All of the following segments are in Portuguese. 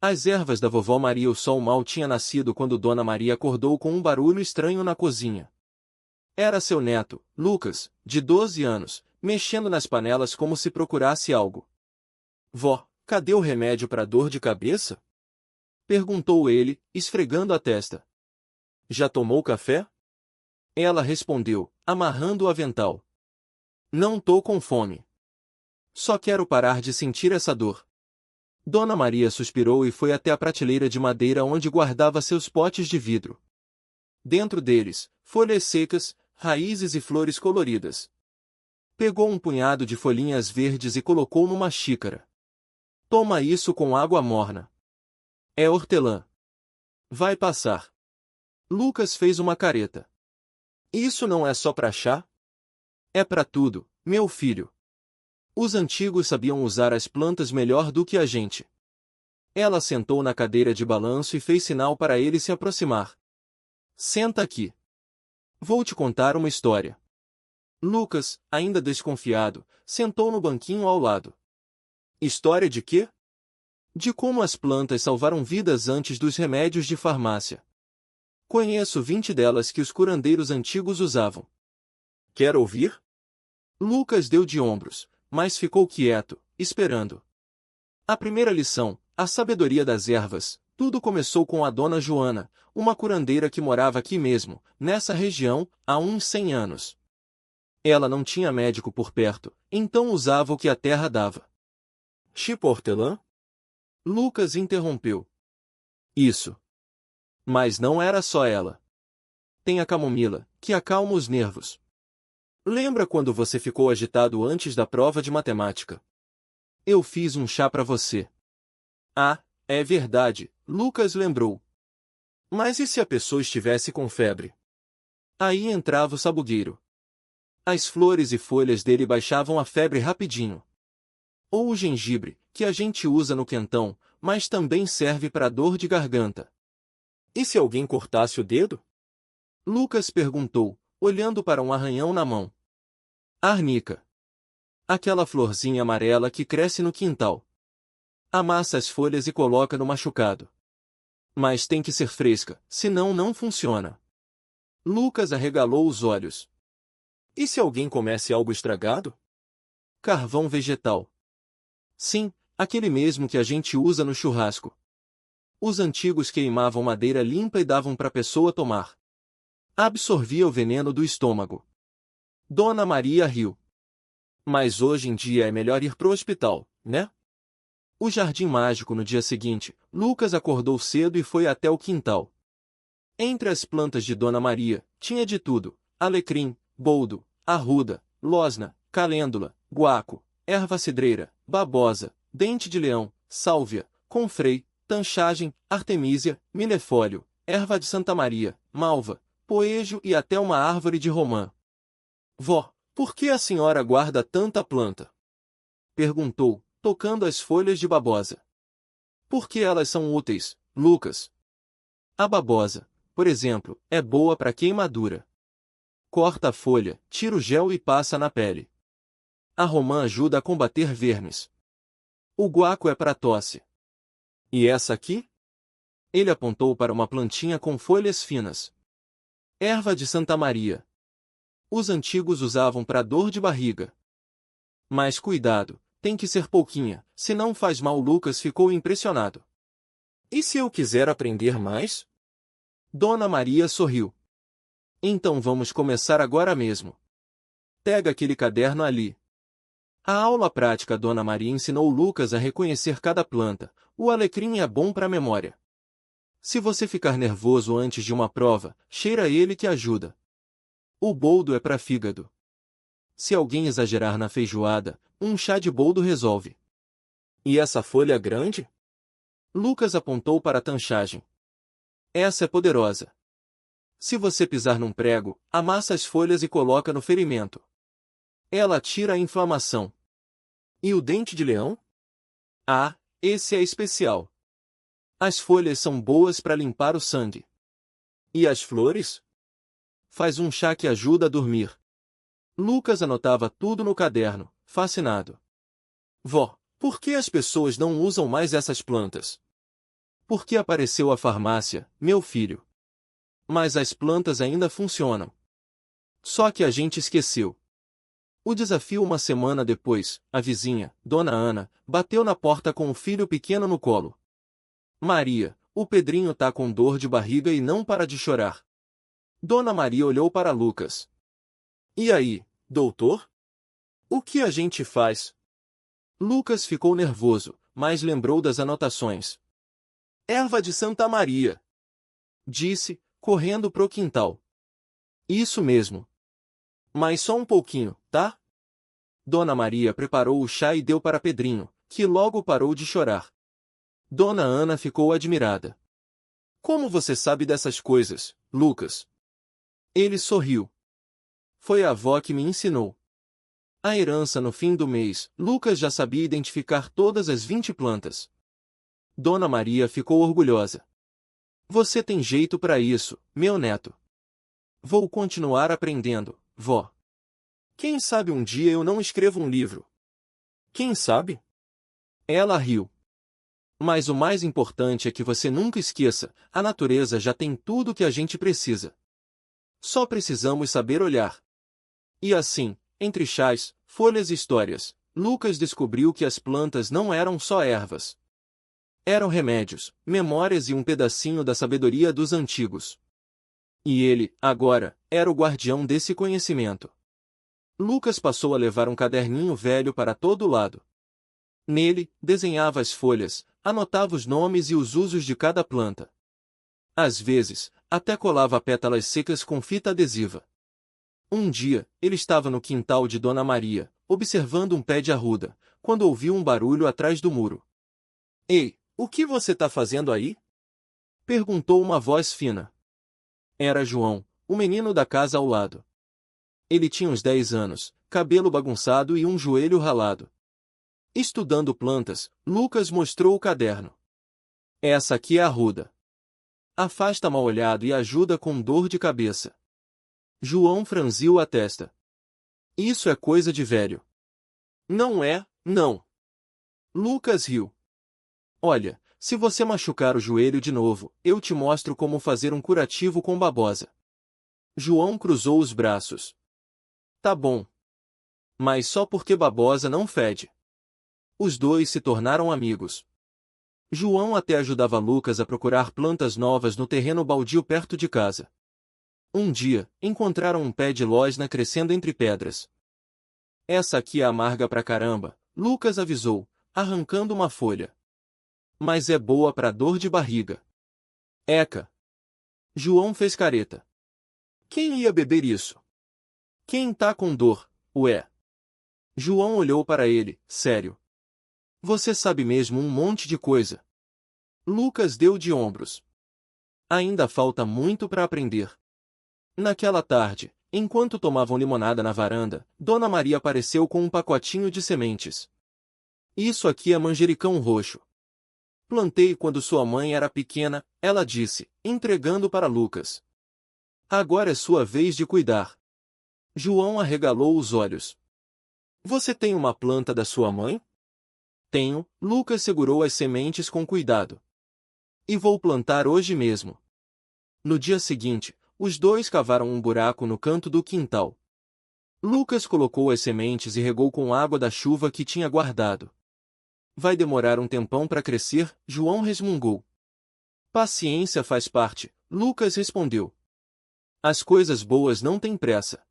As ervas da vovó Maria. O sol mal tinha nascido quando Dona Maria acordou com um barulho estranho na cozinha. Era seu neto, Lucas, de 12 anos, mexendo nas panelas como se procurasse algo. Vó, cadê o remédio para dor de cabeça? Perguntou ele, esfregando a testa. Já tomou café? Ela respondeu, amarrando o avental. Não tô com fome. Só quero parar de sentir essa dor. Dona Maria suspirou e foi até a prateleira de madeira onde guardava seus potes de vidro. Dentro deles, folhas secas, raízes e flores coloridas. Pegou um punhado de folhinhas verdes e colocou numa xícara. Toma isso com água morna. É hortelã. Vai passar. Lucas fez uma careta. Isso não é só para chá? É para tudo, meu filho. Os antigos sabiam usar as plantas melhor do que a gente. Ela sentou na cadeira de balanço e fez sinal para ele se aproximar. Senta aqui. Vou te contar uma história. Lucas, ainda desconfiado, sentou no banquinho ao lado. História de quê? De como as plantas salvaram vidas antes dos remédios de farmácia. Conheço 20 delas que os curandeiros antigos usavam. Quer ouvir? Lucas deu de ombros, mas ficou quieto, esperando. A primeira lição, a sabedoria das ervas. Tudo começou com a dona Joana, uma curandeira que morava aqui mesmo, nessa região, há uns 100 anos. Ela não tinha médico por perto, então usava o que a terra dava. Tipo hortelã? Lucas interrompeu. Isso. Mas não era só ela. Tem a camomila, que acalma os nervos. Lembra quando você ficou agitado antes da prova de matemática? Eu fiz um chá para você. Ah, é verdade, Lucas lembrou. Mas e se a pessoa estivesse com febre? Aí entrava o sabugueiro. As flores e folhas dele baixavam a febre rapidinho. Ou o gengibre, que a gente usa no quentão, mas também serve para dor de garganta. E se alguém cortasse o dedo? Lucas perguntou, olhando para um arranhão na mão. Arnica. Aquela florzinha amarela que cresce no quintal. Amassa as folhas e coloca no machucado. Mas tem que ser fresca, senão não funciona. Lucas arregalou os olhos. E se alguém comesse algo estragado? Carvão vegetal. Sim, aquele mesmo que a gente usa no churrasco. Os antigos queimavam madeira limpa e davam para a pessoa tomar. Absorvia o veneno do estômago. Dona Maria riu. Mas hoje em dia é melhor ir pro hospital, né? O jardim mágico. No dia seguinte, Lucas acordou cedo e foi até o quintal. Entre as plantas de Dona Maria, tinha de tudo: alecrim, boldo, arruda, losna, calêndula, guaco, erva cidreira, babosa, dente de leão, sálvia, confrei, tanchagem, artemísia, milefólio, erva de Santa Maria, malva, poejo e até uma árvore de romã. Vó, por que a senhora guarda tanta planta? Perguntou, tocando as folhas de babosa. Porque elas são úteis, Lucas. A babosa, por exemplo, é boa para queimadura. Corta a folha, tira o gel e passa na pele. A romã ajuda a combater vermes. O guaco é para tosse. E essa aqui? Ele apontou para uma plantinha com folhas finas. Erva de Santa Maria. Os antigos usavam para dor de barriga. Mas cuidado, tem que ser pouquinha, senão faz mal. Lucas ficou impressionado. E se eu quiser aprender mais? Dona Maria sorriu. Então vamos começar agora mesmo. Pega aquele caderno ali. A aula prática. Dona Maria ensinou Lucas a reconhecer cada planta. O alecrim é bom para a memória. Se você ficar nervoso antes de uma prova, cheira ele que ajuda. O boldo é para fígado. Se alguém exagerar na feijoada, um chá de boldo resolve. E essa folha grande? Lucas apontou para a tanchagem. Essa é poderosa. Se você pisar num prego, amassa as folhas e coloca no ferimento. Ela tira a inflamação. E o dente de leão? Ah, esse é especial. As folhas são boas para limpar o sangue. E as flores? Faz um chá que ajuda a dormir. Lucas anotava tudo no caderno, fascinado. Vó, por que as pessoas não usam mais essas plantas? Porque apareceu a farmácia, meu filho. Mas as plantas ainda funcionam. Só que a gente esqueceu. O desafio uma semana depois, a vizinha, Dona Ana, bateu na porta com o filho pequeno no colo. Maria, o Pedrinho tá com dor de barriga e não para de chorar. Dona Maria olhou para Lucas. E aí, doutor? O que a gente faz? Lucas ficou nervoso, mas lembrou das anotações. Erva de Santa Maria, disse, correndo pro quintal. Isso mesmo. Mas só um pouquinho, tá? Dona Maria preparou o chá e deu para Pedrinho, que logo parou de chorar. Dona Ana ficou admirada. Como você sabe dessas coisas, Lucas? Ele sorriu. Foi a avó que me ensinou. A herança no fim do mês, Lucas já sabia identificar todas as 20 plantas. Dona Maria ficou orgulhosa. Você tem jeito para isso, meu neto. Vou continuar aprendendo, vó. Quem sabe um dia eu não escrevo um livro? Quem sabe? Ela riu. Mas o mais importante é que você nunca esqueça, a natureza já tem tudo o que a gente precisa. Só precisamos saber olhar. E assim, entre chás, folhas e histórias, Lucas descobriu que as plantas não eram só ervas. Eram remédios, memórias e um pedacinho da sabedoria dos antigos. E ele, agora, era o guardião desse conhecimento. Lucas passou a levar um caderninho velho para todo lado. Nele, desenhava as folhas, anotava os nomes e os usos de cada planta. Às vezes, até colava pétalas secas com fita adesiva. Um dia, ele estava no quintal de Dona Maria, observando um pé de arruda, quando ouviu um barulho atrás do muro. Ei, o que você está fazendo aí? Perguntou uma voz fina. Era João, o menino da casa ao lado. Ele tinha uns 10 anos, cabelo bagunçado e um joelho ralado. Estudando plantas, Lucas mostrou o caderno. Essa aqui é a arruda. Afasta mal-olhado e ajuda com dor de cabeça. João franziu a testa. Isso é coisa de velho. Não é, não. Lucas riu. Olha, se você machucar o joelho de novo, eu te mostro como fazer um curativo com babosa. João cruzou os braços. Tá bom. Mas só porque babosa não fede. Os dois se tornaram amigos. João até ajudava Lucas a procurar plantas novas no terreno baldio perto de casa. Um dia, encontraram um pé de losna crescendo entre pedras. Essa aqui é amarga pra caramba, Lucas avisou, arrancando uma folha. Mas é boa pra dor de barriga. Eca! João fez careta. Quem ia beber isso? Quem tá com dor, ué? João olhou para ele, sério. Você sabe mesmo um monte de coisa. Lucas deu de ombros. Ainda falta muito para aprender. Naquela tarde, enquanto tomavam limonada na varanda, Dona Maria apareceu com um pacotinho de sementes. Isso aqui é manjericão roxo. Plantei quando sua mãe era pequena, ela disse, entregando para Lucas. Agora é sua vez de cuidar. João arregalou os olhos. Você tem uma planta da sua mãe? Tenho, Lucas segurou as sementes com cuidado. E vou plantar hoje mesmo. No dia seguinte, os dois cavaram um buraco no canto do quintal. Lucas colocou as sementes e regou com água da chuva que tinha guardado. Vai demorar um tempão para crescer, João resmungou. Paciência faz parte, Lucas respondeu. As coisas boas não têm pressa.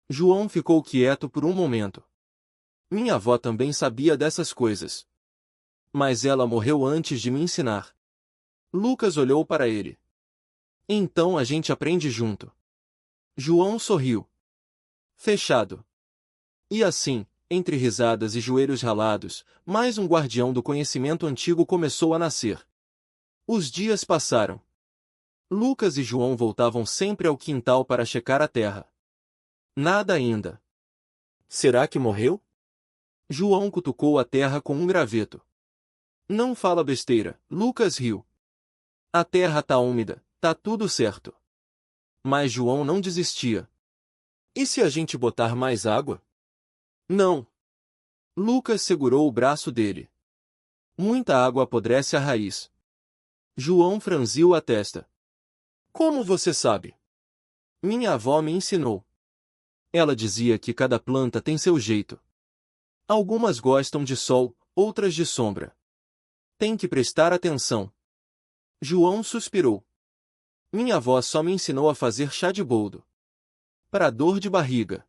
João ficou quieto por um momento. Minha avó também sabia dessas coisas. Mas ela morreu antes de me ensinar. Lucas olhou para ele. Então a gente aprende junto. João sorriu. Fechado. E assim, entre risadas e joelhos ralados, mais um guardião do conhecimento antigo começou a nascer. Os dias passaram. Lucas e João voltavam sempre ao quintal para checar a terra. Nada ainda. Será que morreu? João cutucou a terra com um graveto. Não fala besteira, Lucas riu. A terra tá úmida, tá tudo certo. Mas João não desistia. E se a gente botar mais água? Não. Lucas segurou o braço dele. Muita água apodrece a raiz. João franziu a testa. Como você sabe? Minha avó me ensinou. Ela dizia que cada planta tem seu jeito. Algumas gostam de sol, outras de sombra. Tem que prestar atenção. João suspirou. Minha avó só me ensinou a fazer chá de boldo. Para dor de barriga.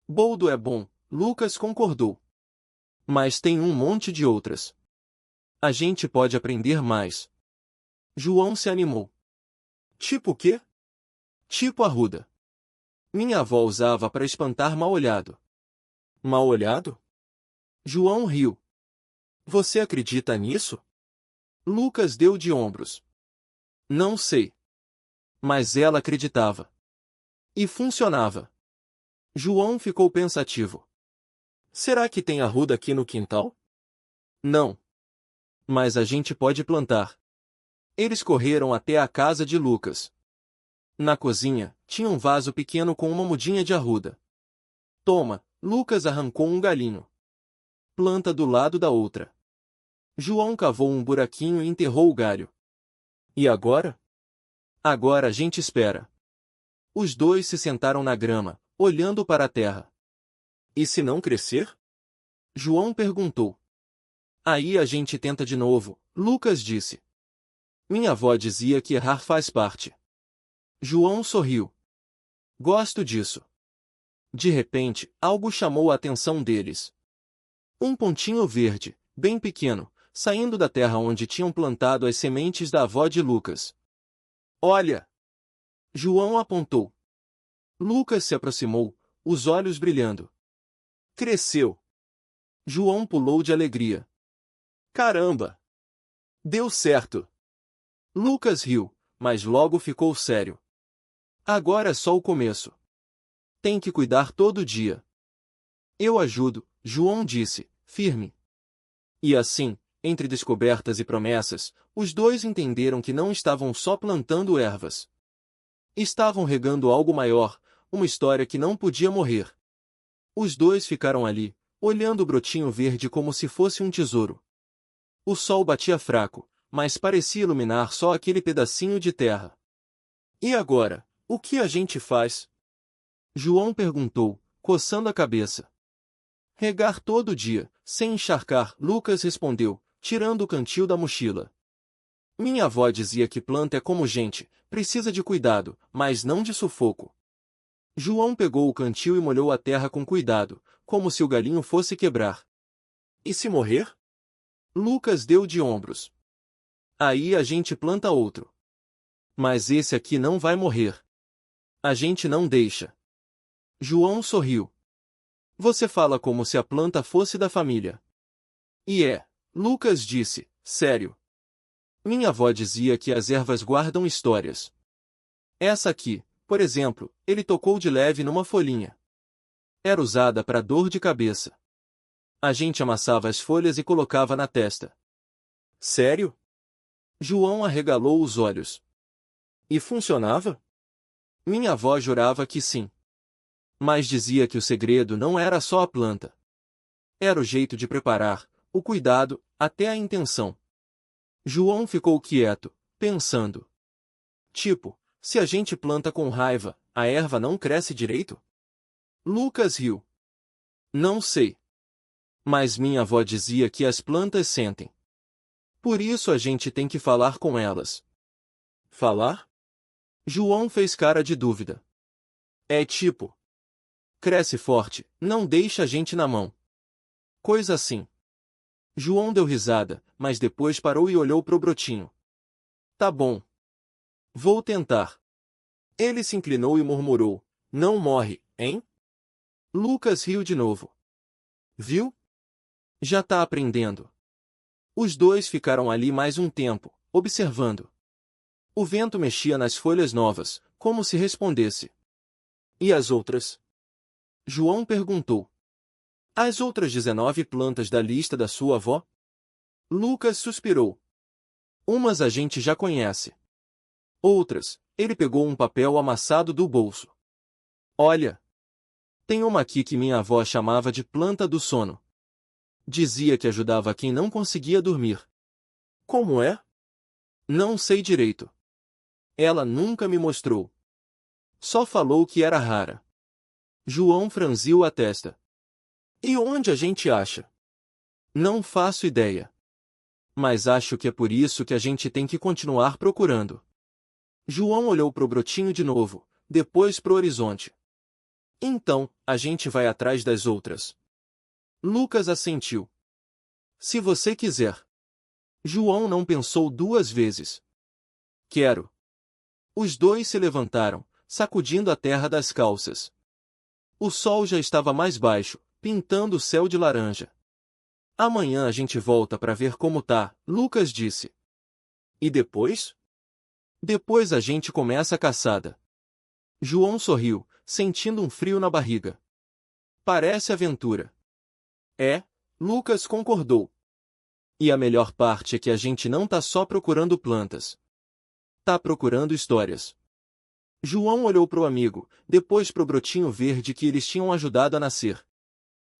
Boldo é bom, Lucas concordou. Mas tem um monte de outras. A gente pode aprender mais. João se animou. Tipo o quê? Tipo arruda. Minha avó usava para espantar mal-olhado. Mal-olhado? João riu. Você acredita nisso? Lucas deu de ombros. Não sei. Mas ela acreditava. E funcionava. João ficou pensativo. Será que tem arruda aqui no quintal? Não. Mas a gente pode plantar. Eles correram até a casa de Lucas. Na cozinha, tinha um vaso pequeno com uma mudinha de arruda. Toma, Lucas arrancou um galinho. Planta do lado da outra. João cavou um buraquinho e enterrou o galho. E agora? Agora a gente espera. Os dois se sentaram na grama, olhando para a terra. E se não crescer? João perguntou. Aí a gente tenta de novo, Lucas disse. Minha avó dizia que errar faz parte. João sorriu. Gosto disso. De repente, algo chamou a atenção deles. Um pontinho verde, bem pequeno, saindo da terra onde tinham plantado as sementes da avó de Lucas. Olha! João apontou. Lucas se aproximou, os olhos brilhando. Cresceu. João pulou de alegria. Caramba! Deu certo! Lucas riu, mas logo ficou sério. Agora é só o começo. Tem que cuidar todo dia. Eu ajudo, João disse, firme. E assim, entre descobertas e promessas, os dois entenderam que não estavam só plantando ervas. Estavam regando algo maior, uma história que não podia morrer. Os dois ficaram ali, olhando o brotinho verde como se fosse um tesouro. O sol batia fraco, mas parecia iluminar só aquele pedacinho de terra. E agora, o que a gente faz? João perguntou, coçando a cabeça. Regar todo dia, sem encharcar, Lucas respondeu, tirando o cantil da mochila. Minha avó dizia que planta é como gente, precisa de cuidado, mas não de sufoco. João pegou o cantil e molhou a terra com cuidado, como se o galinho fosse quebrar. E se morrer? Lucas deu de ombros. Aí a gente planta outro. Mas esse aqui não vai morrer. A gente não deixa. João sorriu. Você fala como se a planta fosse da família. E é, Lucas disse, sério. Minha avó dizia que as ervas guardam histórias. Essa aqui, por exemplo, ele tocou de leve numa folhinha. Era usada para dor de cabeça. A gente amassava as folhas e colocava na testa. Sério? João arregalou os olhos. E funcionava? Minha avó jurava que sim. Mas dizia que o segredo não era só a planta. Era o jeito de preparar, o cuidado, até a intenção. João ficou quieto, pensando. Tipo, se a gente planta com raiva, a erva não cresce direito? Lucas riu. Não sei. Mas minha avó dizia que as plantas sentem. Por isso a gente tem que falar com elas. Falar? João fez cara de dúvida. É tipo. Cresce forte, não deixa a gente na mão. Coisa assim. João deu risada, mas depois parou e olhou pro brotinho. Tá bom. Vou tentar. Ele se inclinou e murmurou. Não morre, hein? Lucas riu de novo. Viu? Já tá aprendendo. Os dois ficaram ali mais um tempo, observando. O vento mexia nas folhas novas, como se respondesse. E as outras? João perguntou. As outras 19 plantas da lista da sua avó? Lucas suspirou. Umas a gente já conhece. Outras, ele pegou um papel amassado do bolso. Olha! Tem uma aqui que minha avó chamava de planta do sono. Dizia que ajudava quem não conseguia dormir. Como é? Não sei direito. Ela nunca me mostrou. Só falou que era rara. João franziu a testa. E onde a gente acha? Não faço ideia. Mas acho que é por isso que a gente tem que continuar procurando. João olhou pro brotinho de novo, depois pro horizonte. Então, a gente vai atrás das outras. Lucas assentiu. Se você quiser. João não pensou duas vezes. Quero. Os dois se levantaram, sacudindo a terra das calças. O sol já estava mais baixo, pintando o céu de laranja. Amanhã a gente volta para ver como tá, Lucas disse. E depois? Depois a gente começa a caçada. João sorriu, sentindo um frio na barriga. Parece aventura. É, Lucas concordou. E a melhor parte é que a gente não tá só procurando plantas. Tá procurando histórias. João olhou pro amigo, depois pro brotinho verde que eles tinham ajudado a nascer.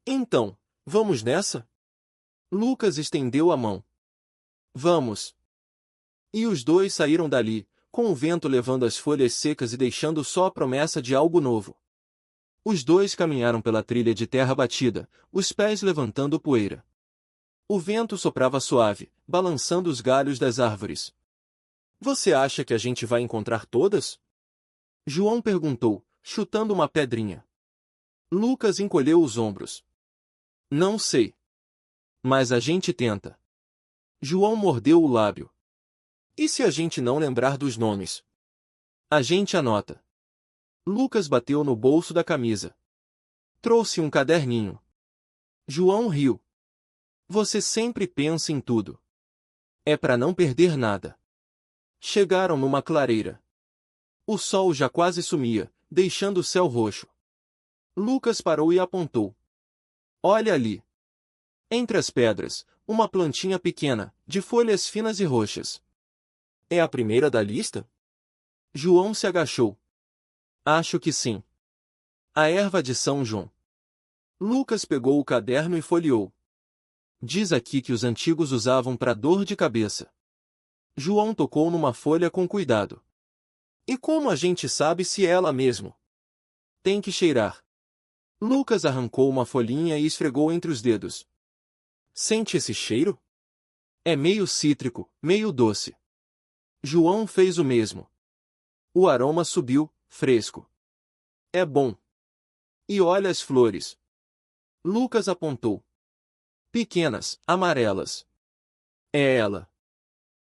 Então, vamos nessa? Lucas estendeu a mão. Vamos. E os dois saíram dali, com o vento levando as folhas secas e deixando só a promessa de algo novo. Os dois caminharam pela trilha de terra batida, os pés levantando poeira. O vento soprava suave, balançando os galhos das árvores. Você acha que a gente vai encontrar todas? João perguntou, chutando uma pedrinha. Lucas encolheu os ombros. Não sei. Mas a gente tenta. João mordeu o lábio. E se a gente não lembrar dos nomes? A gente anota. Lucas bateu no bolso da camisa. Trouxe um caderninho. João riu. Você sempre pensa em tudo. É para não perder nada. Chegaram numa clareira. O sol já quase sumia, deixando o céu roxo. Lucas parou e apontou. Olha ali. Entre as pedras, uma plantinha pequena, de folhas finas e roxas. É a primeira da lista? João se agachou. Acho que sim. A erva de São João. Lucas pegou o caderno e folheou. Diz aqui que os antigos usavam para dor de cabeça. João tocou numa folha com cuidado. E como a gente sabe se é ela mesmo? Tem que cheirar. Lucas arrancou uma folhinha e esfregou entre os dedos. Sente esse cheiro? É meio cítrico, meio doce. João fez o mesmo. O aroma subiu, fresco. É bom. E olha as flores. Lucas apontou. Pequenas, amarelas. É ela.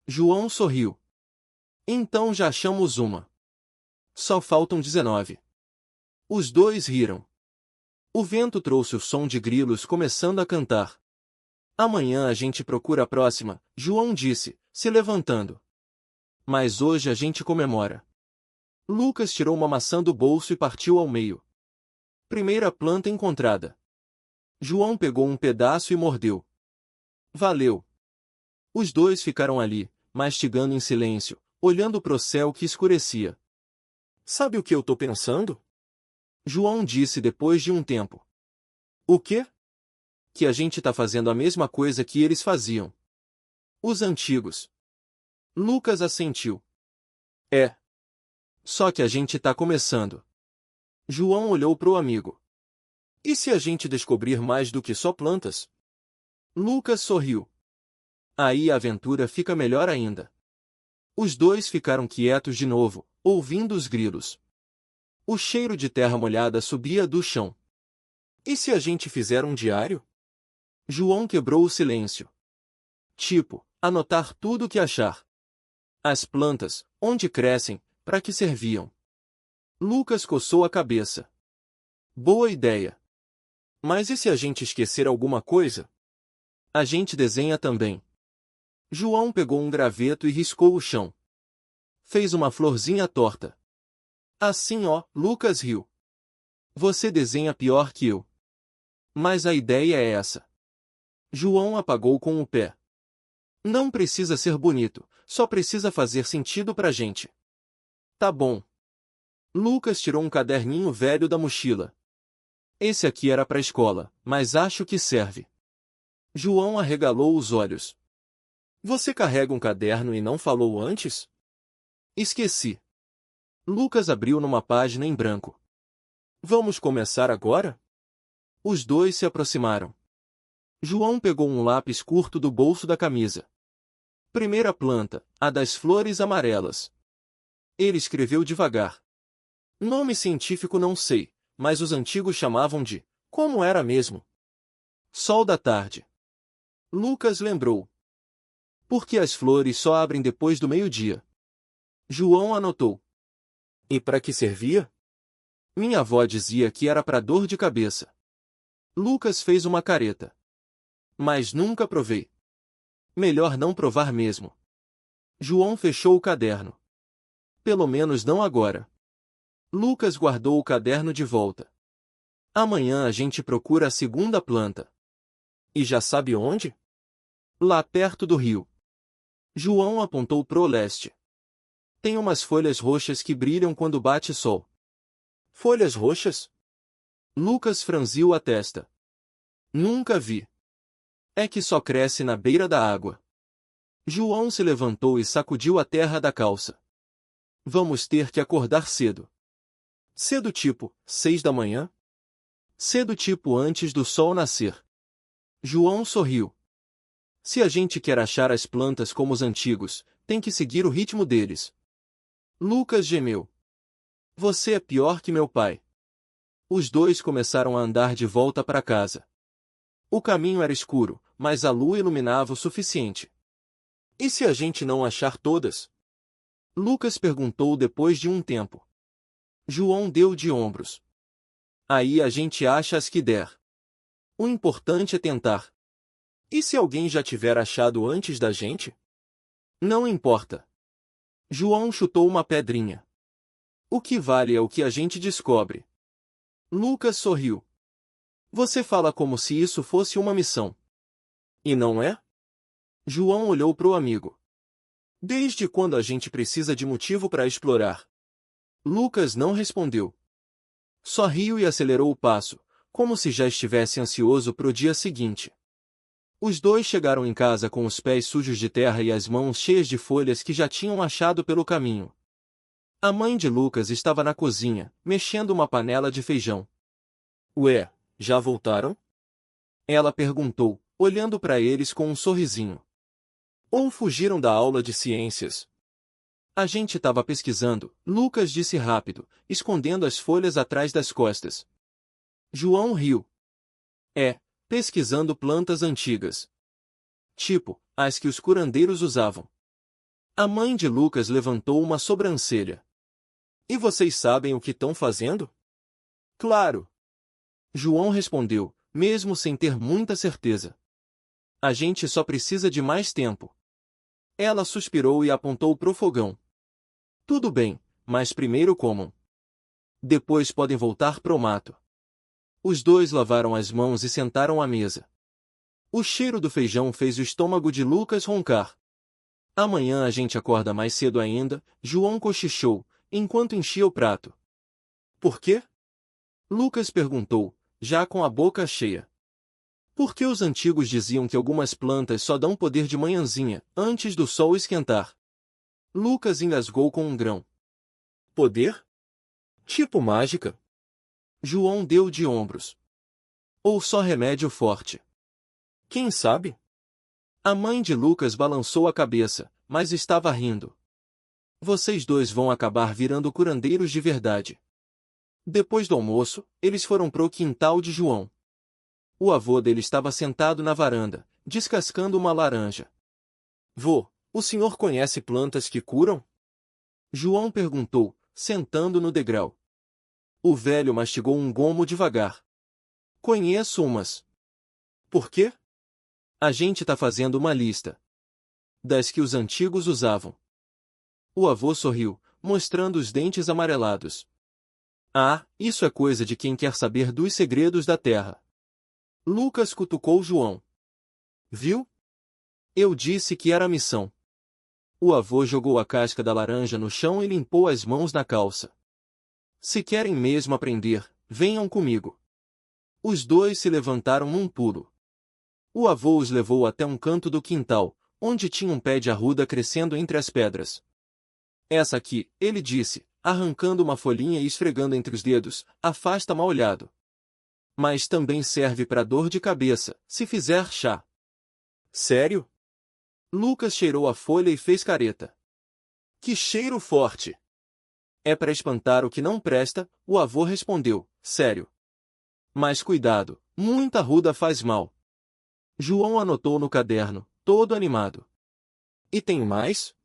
João sorriu. Então já achamos uma. Só faltam 19. Os dois riram. O vento trouxe o som de grilos começando a cantar. Amanhã a gente procura a próxima, João disse, se levantando. Mas hoje a gente comemora. Lucas tirou uma maçã do bolso e partiu ao meio. Primeira planta encontrada. João pegou um pedaço e mordeu. Valeu. Os dois ficaram ali, mastigando em silêncio, olhando pro céu que escurecia. Sabe o que eu tô pensando? João disse depois de um tempo. O quê? Que a gente tá fazendo a mesma coisa que eles faziam. Os antigos. Lucas assentiu. É. Só que a gente tá começando. João olhou pro amigo. E se a gente descobrir mais do que só plantas? Lucas sorriu. Aí a aventura fica melhor ainda. Os dois ficaram quietos de novo, ouvindo os grilos. O cheiro de terra molhada subia do chão. E se a gente fizer um diário? João quebrou o silêncio. Tipo, anotar tudo o que achar. As plantas, onde crescem, para que serviam. Lucas coçou a cabeça. Boa ideia. Mas e se a gente esquecer alguma coisa? A gente desenha também. João pegou um graveto e riscou o chão. Fez uma florzinha torta. Assim ó, Lucas riu. Você desenha pior que eu. Mas a ideia é essa. João apagou com o pé. Não precisa ser bonito, só precisa fazer sentido pra gente. Tá bom. Lucas tirou um caderninho velho da mochila. Esse aqui era pra escola, mas acho que serve. João arregalou os olhos. Você carrega um caderno e não falou antes? Esqueci. Lucas abriu numa página em branco. Vamos começar agora? Os dois se aproximaram. João pegou um lápis curto do bolso da camisa. Primeira planta, a das flores amarelas. Ele escreveu devagar. Nome científico não sei, mas os antigos chamavam de, como era mesmo? Sol da tarde. Lucas lembrou. Porque as flores só abrem depois do meio-dia. João anotou. E para que servia? Minha avó dizia que era para dor de cabeça. Lucas fez uma careta. Mas nunca provei. Melhor não provar mesmo. João fechou o caderno. Pelo menos não agora. Lucas guardou o caderno de volta. Amanhã a gente procura a segunda planta. E já sabe onde? Lá perto do rio. João apontou pro leste. Tem umas folhas roxas que brilham quando bate sol. Folhas roxas? Lucas franziu a testa. Nunca vi. É que só cresce na beira da água. João se levantou e sacudiu a terra da calça. Vamos ter que acordar cedo. Cedo tipo, 6 da manhã? Cedo tipo antes do sol nascer. João sorriu. Se a gente quer achar as plantas como os antigos, tem que seguir o ritmo deles. Lucas gemeu. Você é pior que meu pai. Os dois começaram a andar de volta para casa. O caminho era escuro, mas a lua iluminava o suficiente. E se a gente não achar todas? Lucas perguntou depois de um tempo. João deu de ombros. Aí a gente acha as que der. O importante é tentar. E se alguém já tiver achado antes da gente? Não importa. João chutou uma pedrinha. O que vale é o que a gente descobre. Lucas sorriu. Você fala como se isso fosse uma missão. E não é? João olhou para o amigo. Desde quando a gente precisa de motivo para explorar? Lucas não respondeu. Só riu e acelerou o passo, como se já estivesse ansioso pro dia seguinte. Os dois chegaram em casa com os pés sujos de terra e as mãos cheias de folhas que já tinham achado pelo caminho. A mãe de Lucas estava na cozinha, mexendo uma panela de feijão. Ué, já voltaram? Ela perguntou, olhando para eles com um sorrisinho. Ou fugiram da aula de ciências? A gente estava pesquisando, Lucas disse rápido, escondendo as folhas atrás das costas. João riu. Pesquisando plantas antigas. Tipo, as que os curandeiros usavam. A mãe de Lucas levantou uma sobrancelha. E vocês sabem o que estão fazendo? Claro. João respondeu, mesmo sem ter muita certeza. A gente só precisa de mais tempo. Ela suspirou e apontou pro fogão. Tudo bem, mas primeiro comam. Depois podem voltar pro mato. Os dois lavaram as mãos e sentaram à mesa. O cheiro do feijão fez o estômago de Lucas roncar. Amanhã a gente acorda mais cedo ainda, João cochichou, enquanto enchia o prato. Por quê? Lucas perguntou, já com a boca cheia. Porque os antigos diziam que algumas plantas só dão poder de manhãzinha, antes do sol esquentar. Lucas engasgou com um grão. Poder? Tipo mágica? João deu de ombros. Ou só remédio forte? Quem sabe? A mãe de Lucas balançou a cabeça, mas estava rindo. Vocês dois vão acabar virando curandeiros de verdade. Depois do almoço, eles foram pro quintal de João. O avô dele estava sentado na varanda, descascando uma laranja. Vô, o senhor conhece plantas que curam? João perguntou, sentando no degrau. O velho mastigou um gomo devagar. Conheço umas. Por quê? A gente tá fazendo uma lista. Das que os antigos usavam. O avô sorriu, mostrando os dentes amarelados. Ah, isso é coisa de quem quer saber dos segredos da terra. Lucas cutucou João. Viu? Eu disse que era missão. O avô jogou a casca da laranja no chão e limpou as mãos na calça. Se querem mesmo aprender, venham comigo. Os dois se levantaram num pulo. O avô os levou até um canto do quintal, onde tinha um pé de arruda crescendo entre as pedras. Essa aqui, ele disse, arrancando uma folhinha e esfregando entre os dedos, afasta mal-olhado. Mas também serve para dor de cabeça, se fizer chá. Sério? Lucas cheirou a folha e fez careta. Que cheiro forte! É para espantar o que não presta, o avô respondeu, sério. Mas cuidado, muita arruda faz mal. João anotou no caderno, todo animado. E tem mais?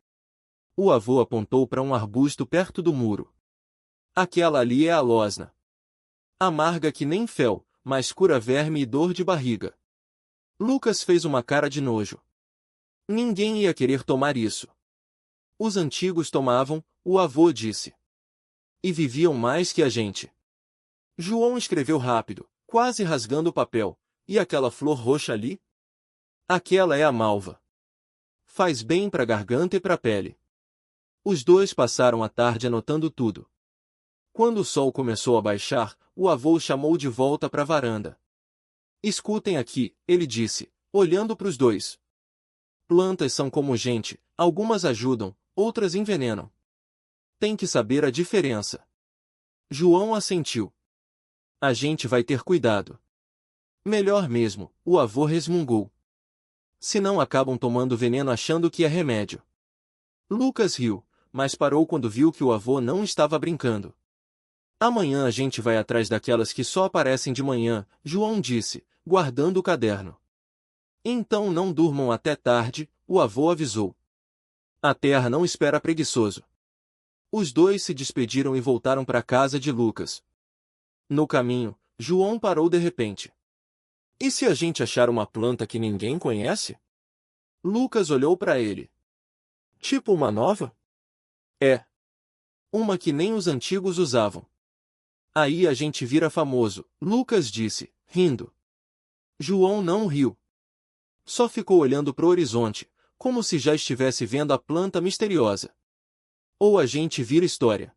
O avô apontou para um arbusto perto do muro. Aquela ali é a losna. Amarga que nem fel, mas cura verme e dor de barriga. Lucas fez uma cara de nojo. Ninguém ia querer tomar isso. Os antigos tomavam, o avô disse. E viviam mais que a gente. João escreveu rápido, quase rasgando o papel. E aquela flor roxa ali? Aquela é a malva. Faz bem para a garganta e para a pele. Os dois passaram a tarde anotando tudo. Quando o sol começou a baixar, o avô chamou de volta para a varanda. Escutem aqui, ele disse, olhando para os dois. Plantas são como gente, algumas ajudam, outras envenenam. Tem que saber a diferença. João assentiu. A gente vai ter cuidado. Melhor mesmo, o avô resmungou. Senão acabam tomando veneno achando que é remédio. Lucas riu, mas parou quando viu que o avô não estava brincando. Amanhã a gente vai atrás daquelas que só aparecem de manhã, João disse, guardando o caderno. Então não durmam até tarde, o avô avisou. A terra não espera preguiçoso. Os dois se despediram e voltaram para a casa de Lucas. No caminho, João parou de repente. E se a gente achar uma planta que ninguém conhece? Lucas olhou para ele. Tipo uma nova? É. Uma que nem os antigos usavam. Aí a gente vira famoso, Lucas disse, rindo. João não riu. Só ficou olhando para o horizonte, como se já estivesse vendo a planta misteriosa. Ou a gente vira história.